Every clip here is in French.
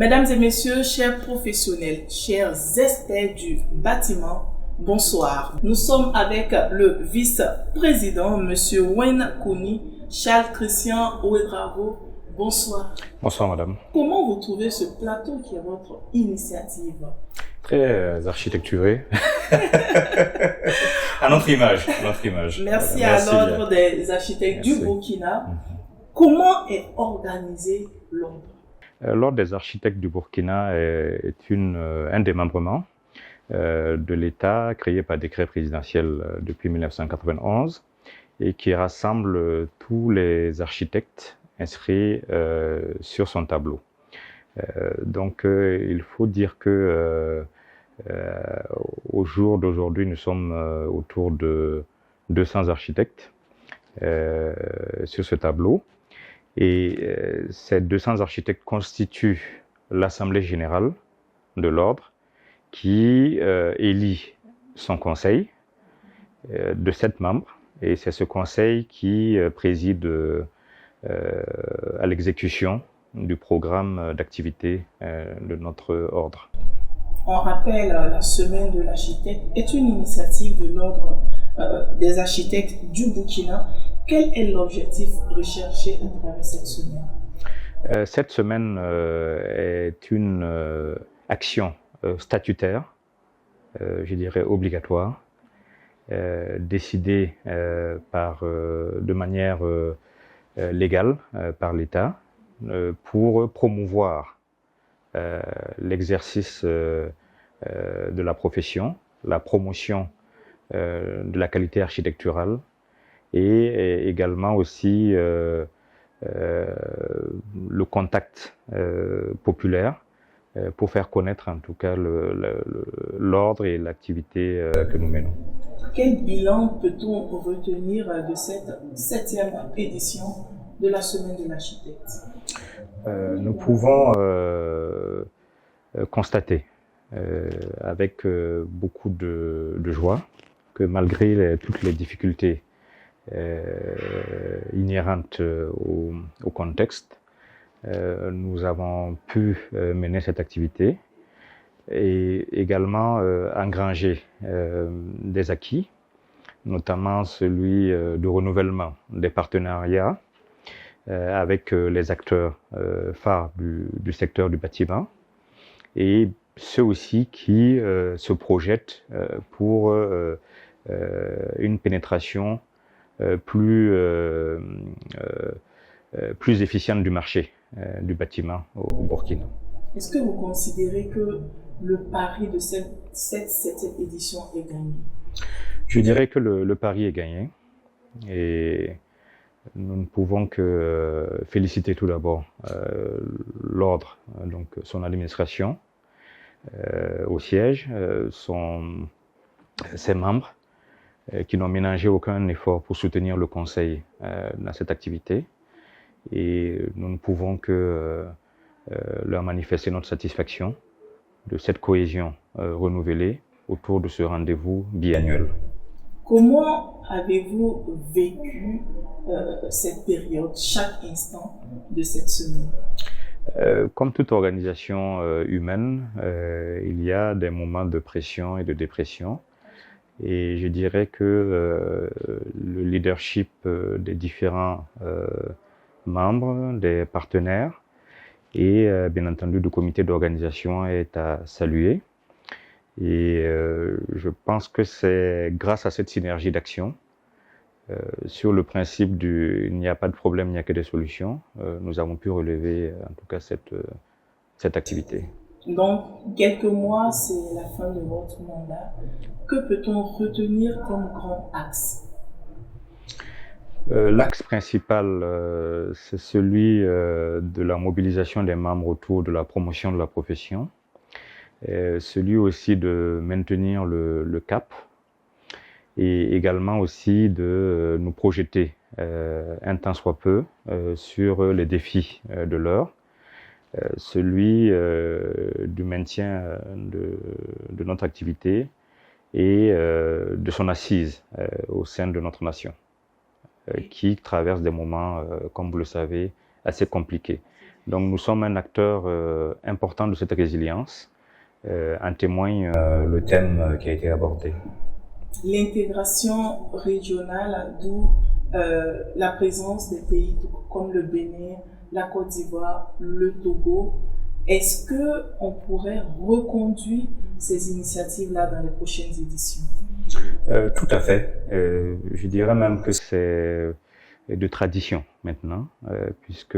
Mesdames et messieurs, chers professionnels, chers experts du bâtiment, bonsoir. Nous sommes avec le vice-président, M. Wayne Kouni, Charles Christian Ouedraogo. Bonsoir. Bonsoir madame. Comment vous trouvez ce plateau qui est votre initiative? Très architecturé. À notre image. Merci à l'Ordre des architectes du Burkina. Comment est organisé l'Ordre? L'Ordre des architectes du Burkina est un démembrement de l'État créé par décret présidentiel depuis 1991 et qui rassemble tous les architectes inscrits sur son tableau. Donc il faut dire que au jour d'aujourd'hui, nous sommes autour de 200 architectes sur ce tableau. Et ces 200 architectes constituent l'Assemblée générale de l'Ordre qui élit son conseil de 7 membres. Et c'est ce conseil qui préside à l'exécution du programme d'activité de notre ordre. On rappelle, la Semaine de l'architecte est une initiative de l'Ordre des architectes du Burkina. Quel est l'objectif recherché à travers cette semaine? Cette semaine est une action statutaire, je dirais obligatoire, décidée de manière légale par l'État pour promouvoir l'exercice de la profession, la promotion de la qualité architecturale et également aussi le contact populaire pour faire connaître en tout cas l'ordre et l'activité que nous menons. Quel bilan peut-on retenir de cette 7e édition de la Semaine de l'architecte? Nous pouvons constater avec beaucoup de joie que malgré toutes les difficultés inhérentes au contexte, nous avons pu mener cette activité et également engranger des acquis, notamment celui du renouvellement des partenariats avec les acteurs phares du secteur du bâtiment et ceux aussi qui se projettent pour une pénétration plus efficiente du marché du bâtiment au Burkina. Est-ce que vous considérez que le pari de cette 7e édition est gagné? Je dirais que le pari est gagné et nous ne pouvons que féliciter tout d'abord l'Ordre, donc son administration au siège, ses membres qui n'ont ménagé aucun effort pour soutenir le Conseil dans cette activité. Et nous ne pouvons que leur manifester notre satisfaction de cette cohésion renouvelée autour de ce rendez-vous biannuel. Comment avez-vous vécu cette période, chaque instant de cette semaine? Comme toute organisation humaine, il y a des moments de pression et de dépression. Et je dirais que le leadership des différents membres, des partenaires et bien entendu du comité d'organisation est à saluer. Et je pense que c'est grâce à cette synergie d'action, sur le principe du « il n'y a pas de problème, il n'y a que des solutions », nous avons pu relever en tout cas cette activité. Donc, quelques mois, c'est la fin de votre mandat. Que peut-on retenir comme grand axe? L'axe principal, c'est celui de la mobilisation des membres autour de la promotion de la profession, celui aussi de maintenir le cap et également aussi de nous projeter un tant soit peu sur les défis de l'heure, celui du maintien de notre activité et de son assise au sein de notre nation, qui traverse des moments, comme vous le savez, assez compliqués. Donc nous sommes un acteur important de cette résilience. En témoigne le thème qui a été abordé. L'intégration régionale, d'où la présence des pays comme le Bénin, la Côte d'Ivoire, le Togo. Est-ce qu'on pourrait reconduire ces initiatives-là dans les prochaines éditions? Tout à fait. Je dirais même que c'est de tradition maintenant, puisque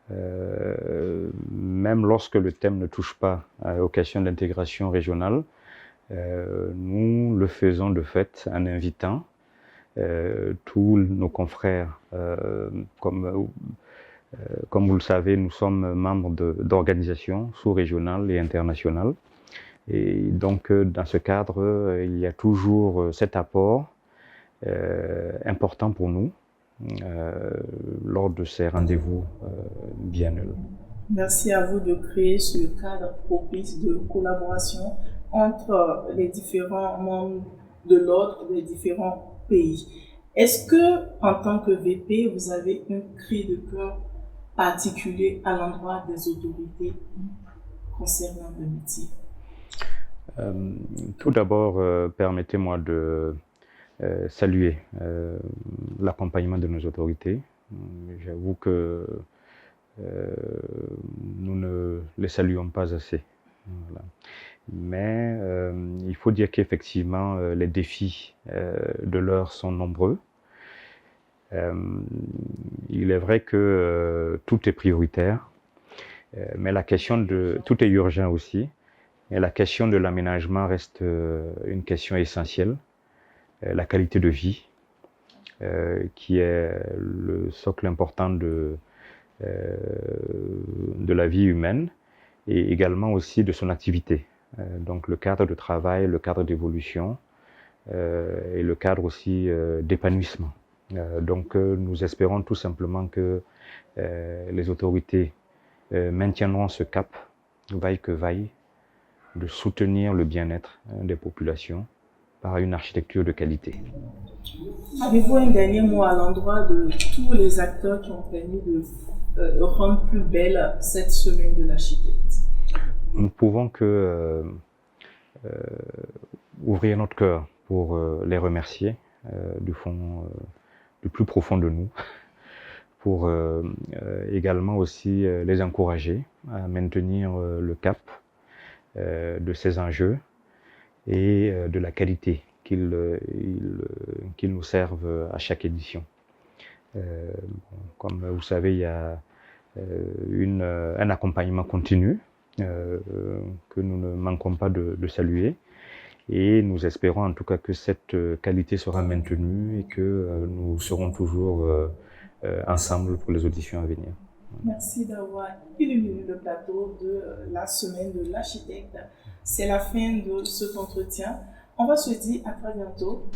même lorsque le thème ne touche pas aux questions d'intégration régionale, nous le faisons de fait en invitant tous nos confrères. Comme vous le savez, nous sommes membres d'organisations sous-régionales et internationales. Et donc, dans ce cadre, il y a toujours cet apport important pour nous lors de ces rendez-vous biannuels. Merci à vous de créer ce cadre propice de collaboration entre les différents membres de l'ordre des différents pays. Est-ce que, en tant que VP, vous avez un cri de cœur particulier à l'endroit des autorités concernant le métier? Tout d'abord, permettez-moi de saluer l'accompagnement de nos autorités. J'avoue que nous ne les saluons pas assez. Voilà. Mais il faut dire qu'effectivement, les défis de l'heure sont nombreux. Il est vrai que tout est prioritaire, mais la question de tout est urgent aussi. Et la question de l'aménagement reste une question essentielle. La qualité de vie, qui est le socle important de la vie humaine et également aussi de son activité. Donc le cadre de travail, le cadre d'évolution et le cadre aussi d'épanouissement. Donc nous espérons tout simplement que les autorités maintiendront ce cap, vaille que vaille, de soutenir le bien-être des populations par une architecture de qualité. Avez-vous un dernier mot à l'endroit de tous les acteurs qui ont permis de rendre plus belle cette semaine de l'architecte? Nous ne pouvons que ouvrir notre cœur pour les remercier du plus profond de nous, pour également aussi les encourager à maintenir le cap de ces enjeux et de la qualité qu'ils nous servent à chaque édition. Comme vous savez, il y a un accompagnement continu que nous ne manquons pas de saluer, et nous espérons en tout cas que cette qualité sera maintenue et que nous serons toujours ensemble pour les auditions à venir. Merci d'avoir illuminé le plateau de la semaine de l'architecte. C'est la fin de cet entretien. On va se dire à très bientôt.